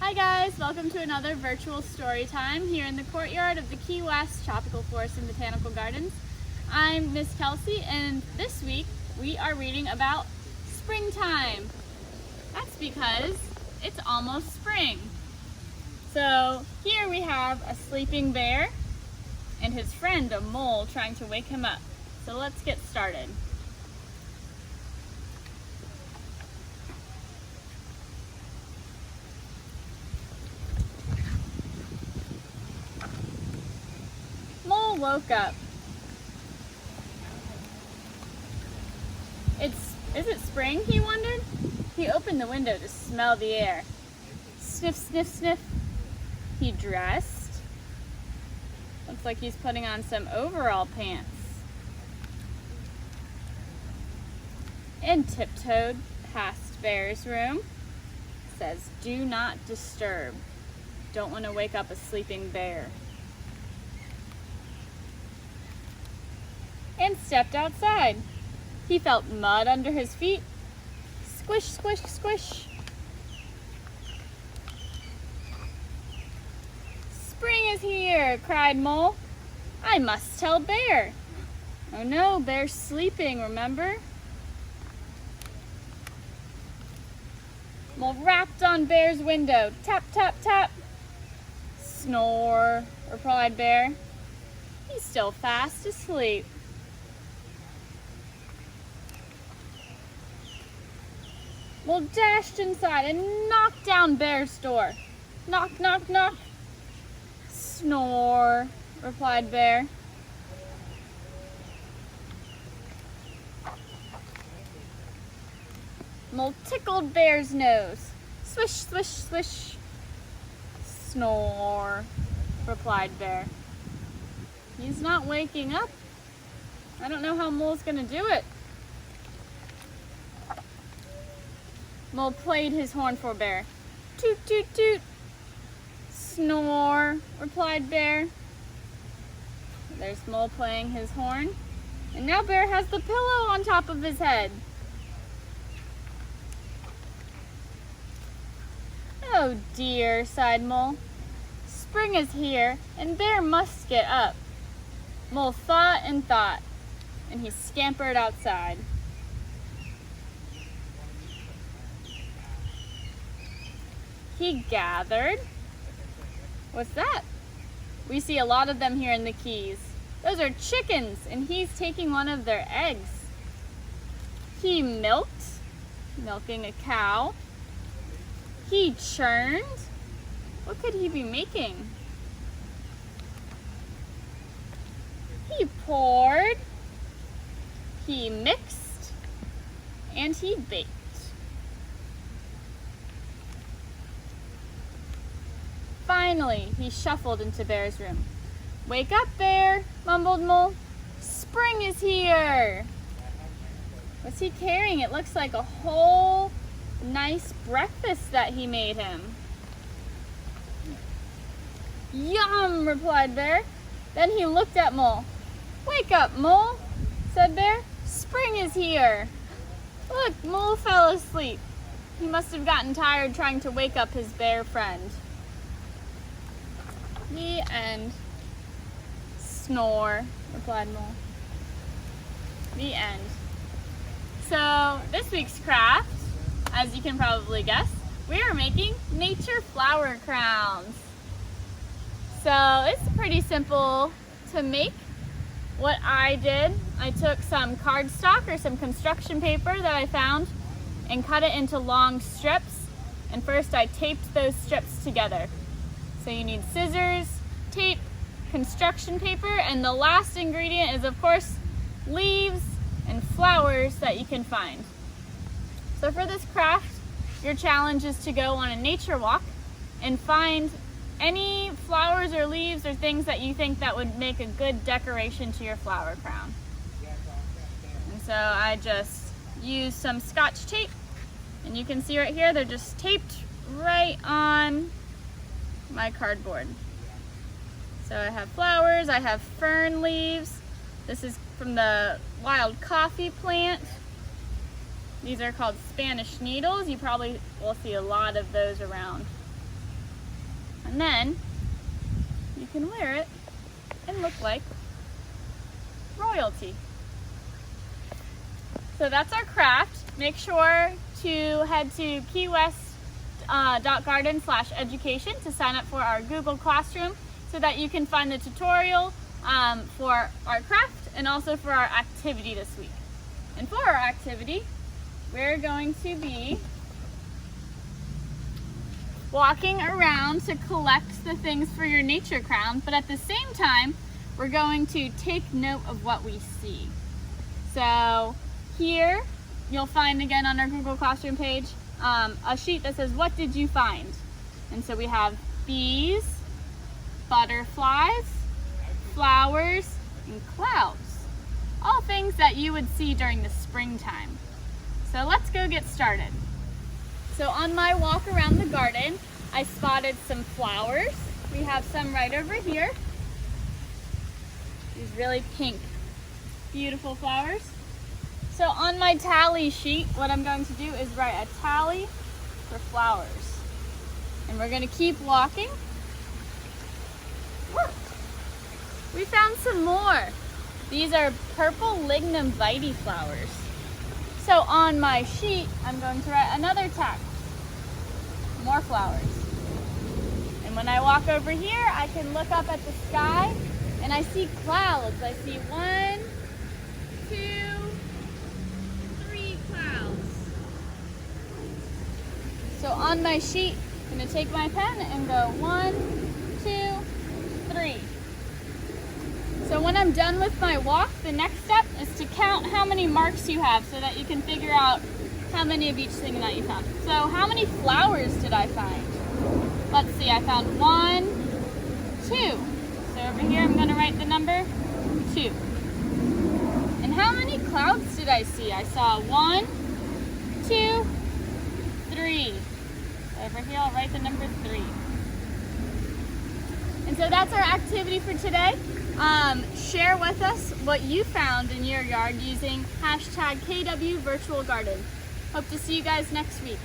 Hi guys, welcome to another virtual story time here in the courtyard of the Key West Tropical Forest and Botanical Gardens. I'm Miss Kelcie, and this week we are reading about springtime. That's because it's almost spring. So here we have a sleeping bear and his friend, a mole, trying to wake him up. So let's get started. Mole woke up. Is it spring, he wondered? He opened the window to smell the air. Sniff, sniff, sniff. He dressed. Looks like he's putting on some overall pants. And tiptoed past Bear's room. Says, "Do not disturb. Don't want to wake up a sleeping bear." And stepped outside. He felt mud under his feet. Squish, squish, squish. "Spring is here," cried Mole. "I must tell Bear." "Oh no, Bear's sleeping, remember?" Mole rapped on Bear's window. Tap, tap, tap. "Snore," replied Bear. "He's still fast asleep." Mole dashed inside and knocked down Bear's door. Knock, knock, knock. "Snore," replied Bear. Mole tickled Bear's nose. Swish, swish, swish. "Snore," replied Bear. "He's not waking up. I don't know how Mole's gonna do it." Mole played his horn for Bear. Toot, toot, toot. "Snore," replied Bear. There's Mole playing his horn. And now Bear has the pillow on top of his head. "Oh dear," sighed Mole. "Spring is here and Bear must get up." Mole thought and thought, and he scampered outside. He gathered. What's that? We see a lot of them here in the Keys. Those are chickens, and he's taking one of their eggs. He milked, milking a cow. He churned. What could he be making? He poured. He mixed. And he baked. Finally, he shuffled into Bear's room. "Wake up, Bear," mumbled Mole. "Spring is here." What's he carrying? It looks like a whole nice breakfast that he made him. "Yum," replied Bear. Then he looked at Mole. "Wake up, Mole," said Bear. "Spring is here." Look, Mole fell asleep. He must have gotten tired trying to wake up his bear friend. The end. "Snore," replied Mole. The end. So this week's craft, as you can probably guess, we are making nature flower crowns. So it's pretty simple to make. What I did, I took some cardstock or some construction paper that I found and cut it into long strips. And first I taped those strips together. So you need scissors, tape, construction paper, and the last ingredient is, of course, leaves and flowers that you can find. So for this craft, your challenge is to go on a nature walk and find any flowers or leaves or things that you think that would make a good decoration to your flower crown. And so I just used some Scotch tape, and you can see right here, they're just taped right on my cardboard. So I have flowers, I have fern leaves. This is from the wild coffee plant. These are called Spanish needles. You probably will see a lot of those around. And then you can wear it and look like royalty. So that's our craft. Make sure to head to Keywest.garden/education to sign up for our Google Classroom so that you can find the tutorial for our craft and also for our activity this week. And for our activity, we're going to be walking around to collect the things for your nature crown, but at the same time, we're going to take note of what we see. So here, you'll find again on our Google Classroom page, a sheet that says, what did you find? And so we have bees, butterflies, flowers, and clouds. All things that you would see during the springtime. So let's go get started. So on my walk around the garden, I spotted some flowers. We have some right over here. These really pink, beautiful flowers. So on my tally sheet, what I'm going to do is write a tally for flowers. And we're going to keep walking. Look, we found some more. These are purple lignum vitae flowers. So on my sheet, I'm going to write another tack. More flowers. And when I walk over here, I can look up at the sky and I see clouds. I see 1, 2, 3 clouds. So on my sheet, I'm going to take my pen and go 1, 2, 3. So when I'm done with my walk, the next step is to count how many marks you have so that you can figure out how many of each thing that you found. So how many flowers did I find? Let's see, I found 1, 2. So over here I'm going to write the number 2. And how many clouds did I see? I saw 1, 2, 3. Over here I'll write the number 3. And so that's our activity for today. Share with us what you found in your yard using #KWVirtualGarden. Hope to see you guys next week.